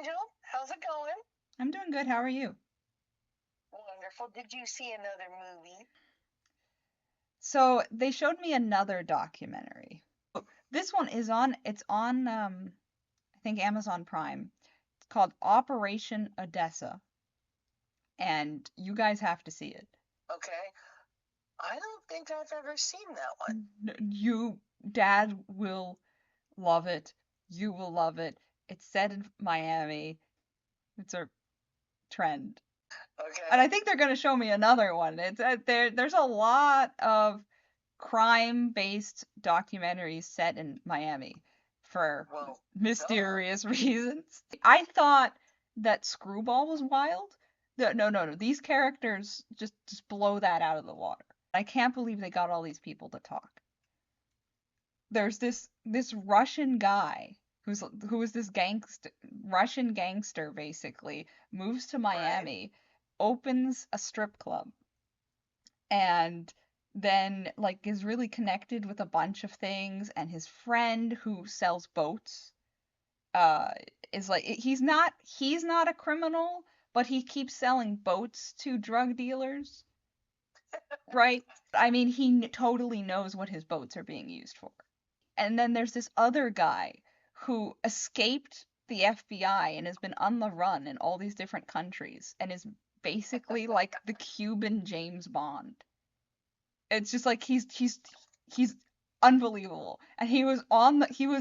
Angel. How's it going? I'm doing good. How are you? Wonderful. Did you see another movie? So they showed me another documentary. This one is it's on I think Amazon Prime. It's called Operation Odessa, and you guys have to see it. Okay. I don't think I've ever seen that one. You, Dad will love it. You will love it. It's set in Miami. It's a trend. And Okay. I think they're going to show me another one. It's there's a lot of crime-based documentaries set in Miami for Well, duh. mysterious reasons. I thought that Screwball was wild. No. These characters just blow that out of the water. I can't believe they got all these people to talk. There's this Russian guy who is this gangster Russian gangster basically moves to Right. Miami, opens a strip club, and then like is really connected with a bunch of things, and his friend who sells boats uh is like he's not a criminal, but he keeps selling boats to drug dealers, right? I mean, totally knows what his boats are being used for. And then there's this other guy who escaped the FBI and has been on the run in all these different countries and is basically like the Cuban James Bond. It's just like he's unbelievable. And he was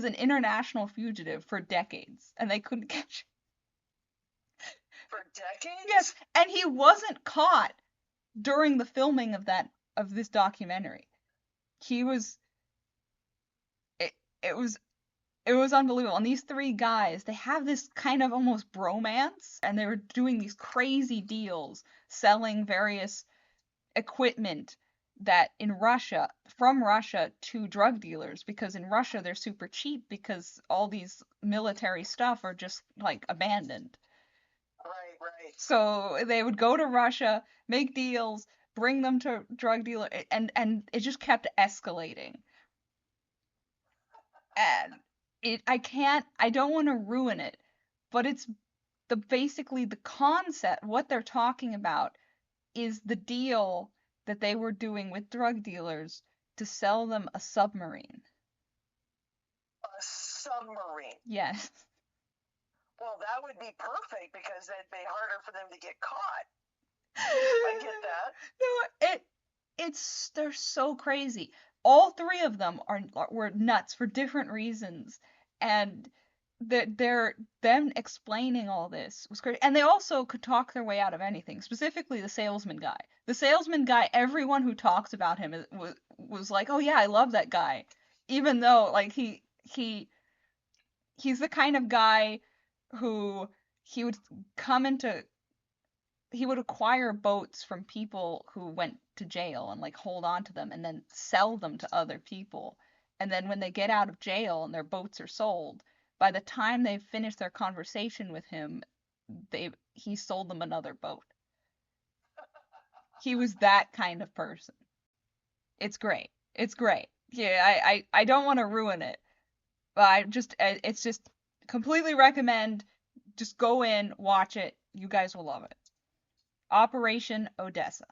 an international fugitive for decades and they couldn't catch him. For Yes, decades? and he wasn't caught during the filming of this documentary. He was it, it was it was unbelievable. And these three guys, they have this kind of almost bromance, and they were doing these crazy deals, selling various equipment that in Russia, from Russia to drug dealers, because in Russia they're super cheap because all these military stuff are just like abandoned. Right, right. So they would go to Russia, make deals, bring them to drug dealer, and it just kept escalating. And I don't want to ruin it, but it's basically the concept, what they're talking about is the deal that they were doing with drug dealers to sell them a submarine. A submarine. Yes. Well, that would be perfect because it'd be harder for them to get caught. I get that. No, they're so crazy. All three of them were nuts for different reasons, and they're them explaining all this was great. And they also could talk their way out of anything. Specifically, the salesman guy. The salesman guy. Everyone who talks about him was like, "Oh yeah, I love that guy," even though like he's the kind of guy who he would come into he would acquire boats from people who went to jail and like hold on to them and then sell them to other people. And then when they get out of jail and their boats are sold, by the time they've finished their conversation with him, he sold them another boat. He was that kind of person. It's great. It's great. Yeah, I don't want to ruin it, but it's just completely recommend. Just go in, watch it. You guys will love it. Operation Odessa.